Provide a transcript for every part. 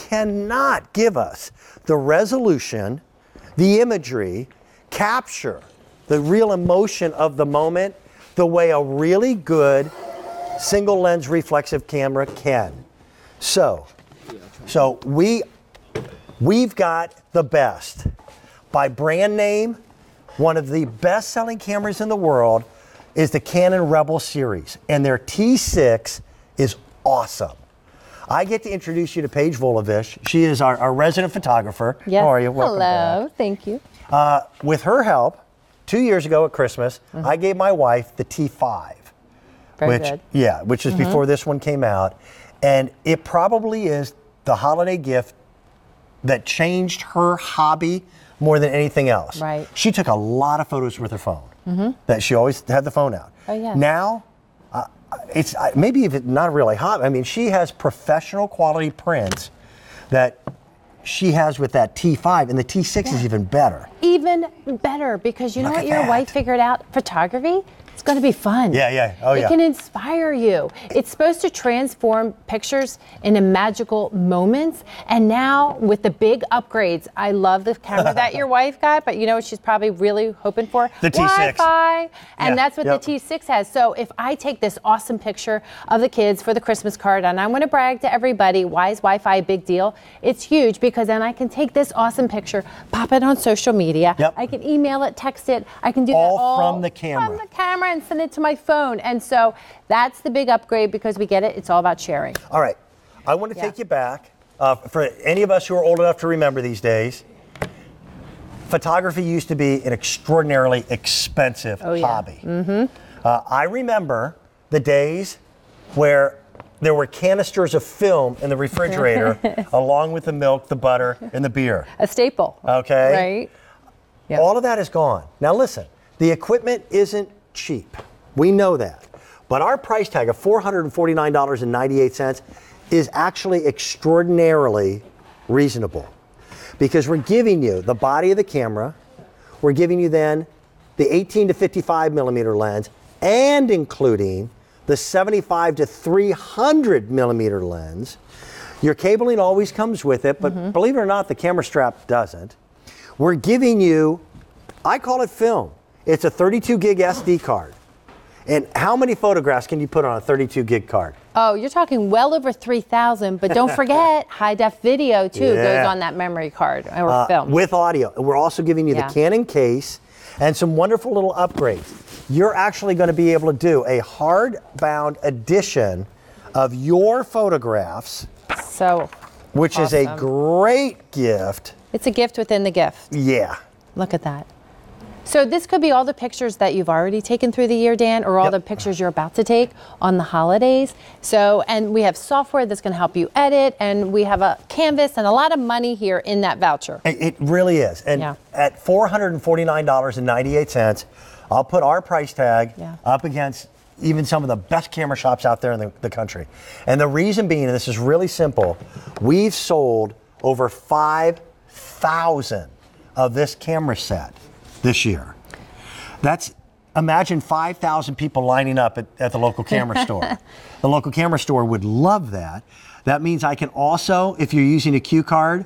cannot give us the resolution, the imagery, capture the real emotion of the moment the way a really good single lens reflexive camera can. So we've got the best. By brand name, one of the best selling cameras in the world is the Canon Rebel series, and their T6 is awesome. I get to introduce you to Paige Volovish. She is our resident photographer. Yes. How are you? Welcome Hello, back. thank you. With her help, 2 years ago at Christmas, I gave my wife the T5. Very good. Yeah, which is before this one came out. And it probably is the holiday gift that changed her hobby more than anything else. Right. She took a lot of photos with her phone. That she always had the phone out. Oh, yeah. Now, it's maybe if it's not really hot. I mean, she has professional quality prints that she has with that T5, and the T6 is even better. Even better, because you know what your wife figured out? Photography? It's going to be fun. Yeah. Oh, yeah. It can inspire you. It's supposed to transform pictures into magical moments. And now with the big upgrades, I love the camera that your wife got, but you know what she's probably really hoping for? The T6. Wi-Fi. And that's what the T6 has. So if I take this awesome picture of the kids for the Christmas card, and I want to brag to everybody, why is Wi-Fi a big deal? It's huge, because then I can take this awesome picture, pop it on social media. I can email it, text it. I can do that all from the camera. From the camera, and send it to my phone. And so that's the big upgrade, because we get it. It's all about sharing. All right. I want to take you back. For any of us who are old enough to remember these days, photography used to be an extraordinarily expensive hobby. I remember the days where there were canisters of film in the refrigerator along with the milk, the butter, and the beer. A staple. Okay? Right? Yep. All of that is gone. Now listen, the equipment isn't cheap. We know that. But our price tag of $449.98 is actually extraordinarily reasonable, because we're giving you the body of the camera, we're giving you then the 18 to 55 millimeter lens, and including the 75 to 300 millimeter lens. Your cabling always comes with it, but believe it or not, the camera strap doesn't. We're giving you, I call it film. It's a 32 gig SD card. And how many photographs can you put on a 32 gig card? Oh, you're talking well over 3,000, but don't forget, high def video too goes on that memory card or film. With audio. And we're also giving you the Canon case and some wonderful little upgrades. You're actually going to be able to do a hardbound edition of your photographs. So which is a great gift. It's a gift within the gift. Yeah. Look at that. So this could be all the pictures that you've already taken through the year, Dan, or all the pictures you're about to take on the holidays. So, and we have software that's going to help you edit, and we have a canvas and a lot of money here in that voucher. It really is. And at $449.98, I'll put our price tag up against even some of the best camera shops out there in the country. And the reason being, and this is really simple, we've sold over 5,000 of this camera set this year. Imagine 5,000 people lining up at the local camera store. The local camera store would love that. That means I can also, if you're using a Q card,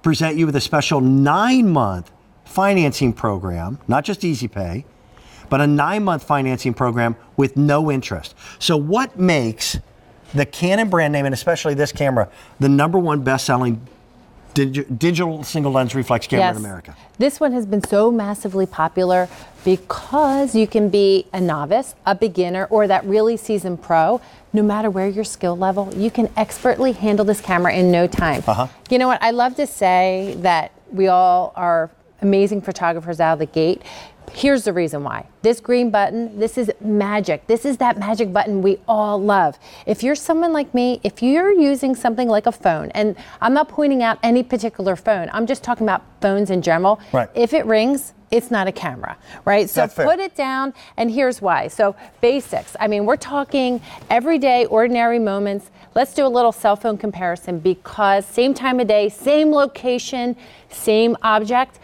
present you with a special 9-month financing program, not just Easy Pay, but a 9-month financing program with no interest. So what makes the Canon brand name, and especially this camera, the #1 best-selling digital single lens reflex camera in America? This one has been so massively popular because you can be a novice, a beginner, or that really seasoned pro. No matter where your skill level, you can expertly handle this camera in no time. You know what? I love to say that we all are amazing photographers out of the gate. Here's the reason why. This green button, this is magic. This is that magic button we all love. If you're someone like me, if you're using something like a phone, and I'm not pointing out any particular phone, I'm just talking about phones in general. If it rings, it's not a camera, right? So put it down, and here's why. So basics. I mean, we're talking everyday, ordinary moments. Let's do a little cell phone comparison, because same time of day, same location, same object.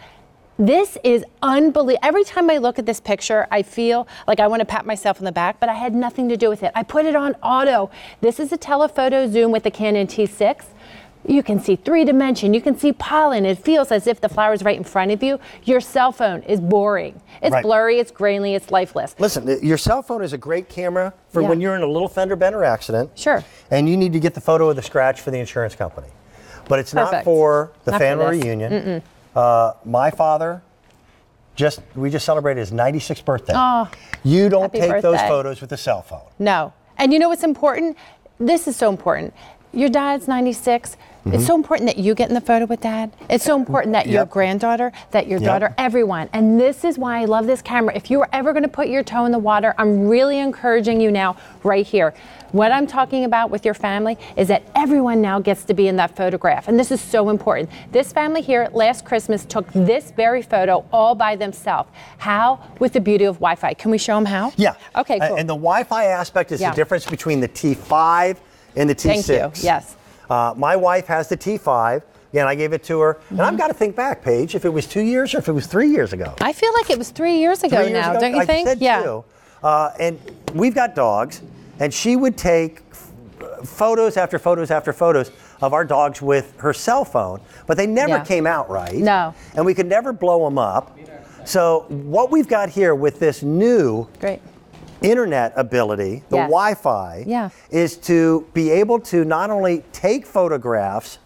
This is unbelievable. Every time I look at this picture, I feel like I want to pat myself on the back, but I had nothing to do with it. I put it on auto. This is a telephoto zoom with the Canon T6. You can see 3-dimension, you can see pollen. It feels as if the flower's right in front of you. Your cell phone is boring. It's blurry, it's grainy, it's lifeless. Listen, your cell phone is a great camera for when you're in a little fender bender accident. Sure. And you need to get the photo of the scratch for the insurance company. But it's not for the family reunion. My father, we just celebrated his 96th birthday. Oh, you don't take those photos with a cell phone. No. And you know what's important? This is so important. Your dad's 96. It's so important that you get in the photo with Dad. It's so important that your granddaughter, that your daughter, everyone. And this is why I love this camera. If you were ever going to put your toe in the water, I'm really encouraging you now right here. What I'm talking about with your family is that everyone now gets to be in that photograph. And this is so important. This family here last Christmas took this very photo all by themselves. How? With the beauty of Wi-Fi. Can we show them how? Yeah. Okay, cool. And the Wi-Fi aspect is the difference between the T5 and the T6. Thank you. Yes. My wife has the T5. Again, I gave it to her. And I've got to think back, Paige, if it was 2 years or if it was 3 years ago. I feel like it was 3 years ago now, don't you think? I said 2. And we've got dogs, and she would take photos after photos after photos of our dogs with her cell phone, but they never came out right. No. And we could never blow them up. So what we've got here with this new internet ability, the Wi-Fi, is to be able to not only take photographs,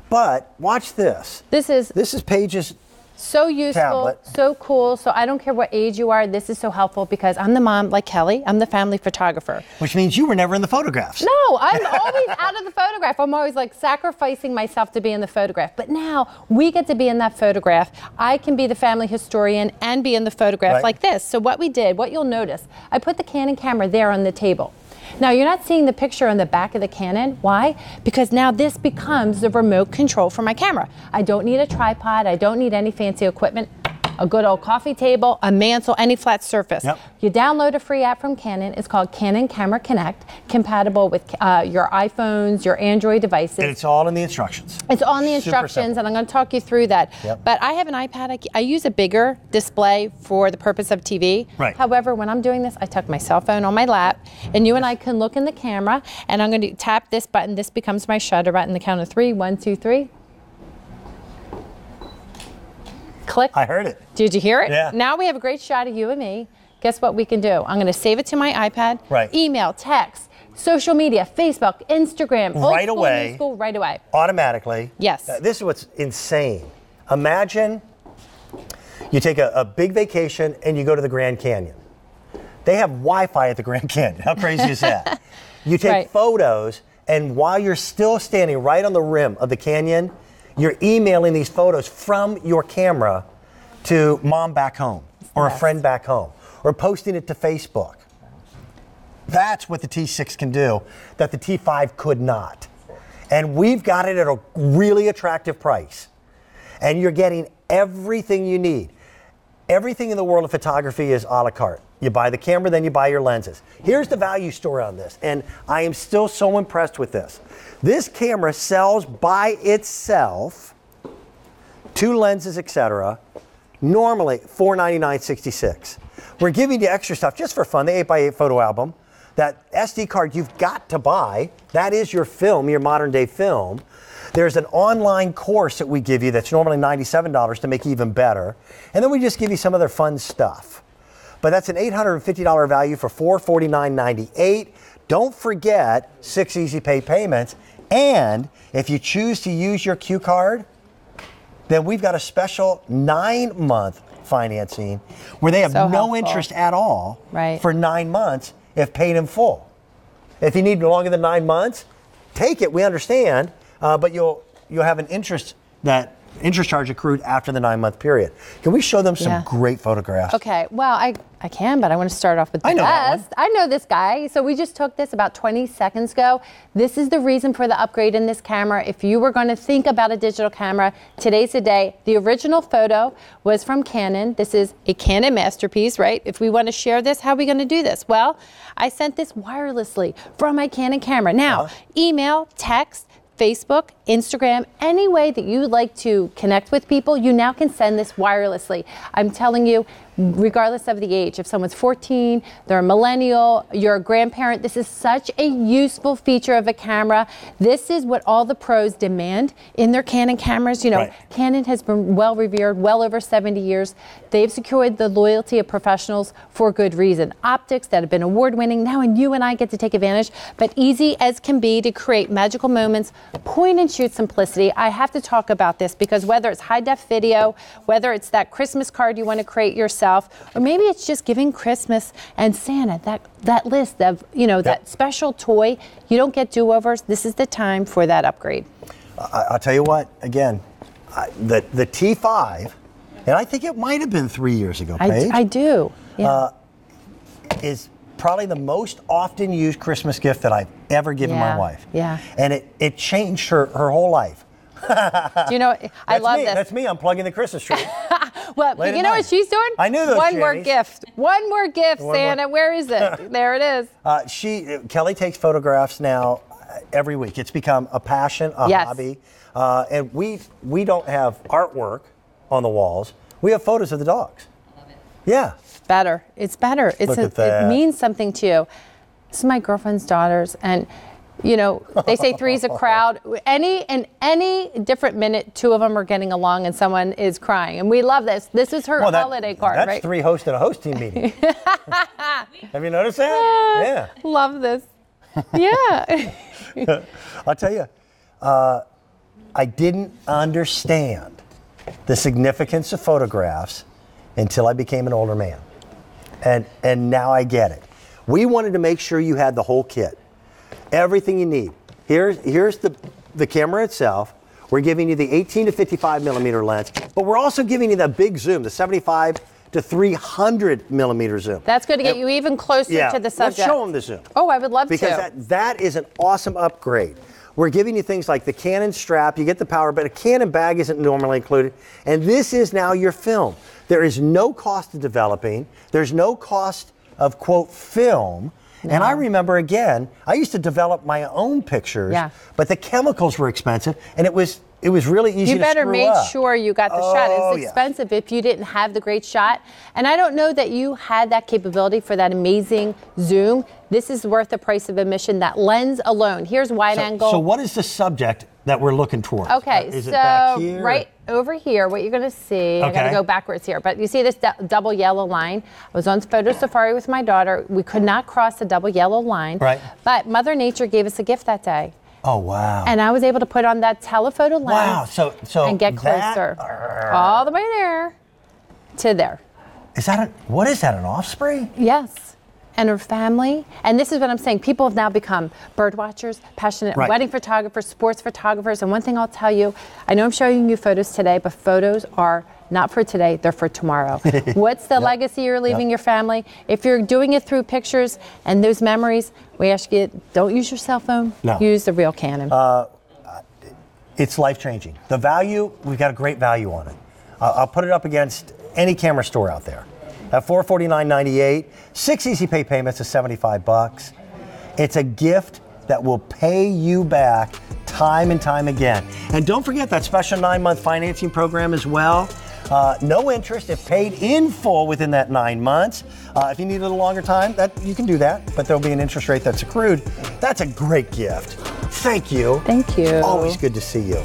but watch this. This is Paige's so useful, tablet. So cool. So I don't care what age you are, this is so helpful because I'm the mom, like Kelly, I'm the family photographer. Which means you were never in the photographs. No, I'm always out of the photograph. I'm always like sacrificing myself to be in the photograph. But now we get to be in that photograph. I can be the family historian and be in the photograph like this. So what we did, what you'll notice, I put the Canon camera there on the table. Now, you're not seeing the picture on the back of the Canon. Why? Because now this becomes the remote control for my camera. I don't need a tripod. I don't need any fancy equipment. A good old coffee table, a mantle, any flat surface. You download a free app from Canon. It's called Canon Camera Connect, compatible with your iPhones, your Android devices. And it's all in the instructions. It's all in the instructions, and I'm going to talk you through that. But I have an iPad. I use a bigger display for the purpose of TV. However, when I'm doing this, I tuck my cell phone on my lap, and you and I can look in the camera, and I'm going to tap this button. This becomes my shutter button. The count of 3, 1, 2, 3. Click. I heard it. Did you hear it? Yeah. Now we have a great shot of you and me. Guess what we can do? I'm going to save it to my iPad. Email, text, social media, Facebook, Instagram. Right away. New school, right away. Automatically. Yes. This is what's insane. Imagine you take a big vacation and you go to the Grand Canyon. They have Wi-Fi at the Grand Canyon. How crazy is that? You take photos, and while you're still standing right on the rim of the canyon, you're emailing these photos from your camera to mom back home or a friend back home or posting it to Facebook. That's what the T6 can do that the T5 could not. And we've got it at a really attractive price. And you're getting everything you need. Everything in the world of photography is a la carte. You buy the camera, then you buy your lenses. Here's the value story on this, and I am still so impressed with this. This camera sells by itself, 2 lenses, etc., normally $499.66. We're giving you extra stuff just for fun, the 8x8 photo album. That SD card you've got to buy. That is your film, your modern day film. There's an online course that we give you that's normally $97 to make it even better. And then we just give you some other fun stuff. But that's an $850 value for $449.98. Don't forget 6 easy pay payments. And if you choose to use your Q card, then we've got a special 9-month financing where they have no interest at all for 9 months if paid in full. If you need longer than 9 months, take it. We understand, but you'll have an interest charge accrued after the 9-month period. Can we show them some great photographs? Okay, well, I can, but I want to start off with the best. I know this guy. So we just took this about 20 seconds ago. This is the reason for the upgrade in this camera. If you were going to think about a digital camera, today's the day. The original photo was from Canon. This is a Canon masterpiece, right? If we want to share this, how are we going to do this? Well, I sent this wirelessly from my Canon camera. Now, email, text, Facebook, Instagram, any way that you like to connect with people, you now can send this wirelessly. I'm telling you, regardless of the age, if someone's 14, they're a millennial, you're a grandparent, this is such a useful feature of a camera. This is what all the pros demand in their Canon cameras. You know, Right. Canon has been well revered, well over 70 years. They've secured the loyalty of professionals for good reason. Optics that have been award-winning now, and you and I get to take advantage, but easy as can be to create magical moments, point and shoot simplicity. I have to talk about this because whether it's high-def video, whether it's that Christmas card you want to create yourself, or maybe it's just giving Christmas and Santa that list of, you know, that special toy. You don't get do-overs. This is the time for that upgrade. I'll tell you what, again, the T5, and I think it might have been 3 years ago, Paige. I do. Yeah. Is probably the most often used Christmas gift that I've ever given my wife. Yeah. And it changed her whole life. Do you know, I love this. That's me unplugging the Christmas tree. Well, Late you at know night. what she's doing? I knew those One more jammies. gift. One more gift, One Santa. more. Where is it? There it is. Kelly takes photographs now every week. It's become a passion, a Yes. hobby. And we don't have artwork on the walls. We have photos of the dogs. Yeah. Better. It's better. Look at that. It means something to you. This is my girlfriend's daughters, and you know, they say three's a crowd. Any different minute, two of them are getting along and someone is crying. And we love this. This is her holiday card, that's right? three hosts at a host team meeting. Have you noticed that? Yeah. Love this. Yeah. I'll tell you, I didn't understand the significance of photographs until I became an older man. And now I get it. We wanted to make sure you had the whole kit. Everything you need. Here's the camera itself. We're giving you the 18 to 55 millimeter lens, but we're also giving you the big zoom, the 75 to 300 millimeter zoom. That's going to get you even closer to the subject. Let's show them the zoom. Oh, I would love to. Because that is an awesome upgrade. We're giving you things like the Canon strap, you get the power, but a Canon bag isn't normally included. And this is now your film. There is no cost of developing. There's no cost of, quote, film. No. And I remember, again, I used to develop my own pictures, but the chemicals were expensive, and it was really easy to screw up. You better make sure you got the shot. It's expensive if you didn't have the great shot. And I don't know that you had that capability for that amazing zoom. This is worth the price of admission. That lens alone. Here's wide angle. So what is the subject that we're looking towards? Okay, is it back here? Right over here, what you're going to see, I got to go backwards here, but you see this double yellow line. I was on photo safari with my daughter. We could not cross the double yellow line, but Mother Nature gave us a gift that day. Oh, wow. And I was able to put on that telephoto lens and get that, closer. All the way there to there. What is that, an osprey? Yes. And her family. And this is what I'm saying. People have now become bird watchers, passionate wedding photographers, sports photographers. And one thing I'll tell you, I know I'm showing you photos today, but photos are not for today, they're for tomorrow. What's the legacy you're leaving your family? If you're doing it through pictures and those memories, we ask you, don't use your cell phone, use the real Canon. It's life-changing. The value, we've got a great value on it. I'll put it up against any camera store out there. At $449.98, 6 easy pay payments of $75. It's a gift that will pay you back time and time again. And don't forget that special 9-month financing program as well. No interest if paid in full within that 9 months. If you need a little longer time, you can do that, but there'll be an interest rate that's accrued. That's a great gift. Thank you. Thank you. Always good to see you.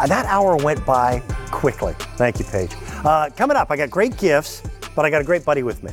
That hour went by quickly. Thank you, Paige. Coming up, I got great gifts, but I got a great buddy with me.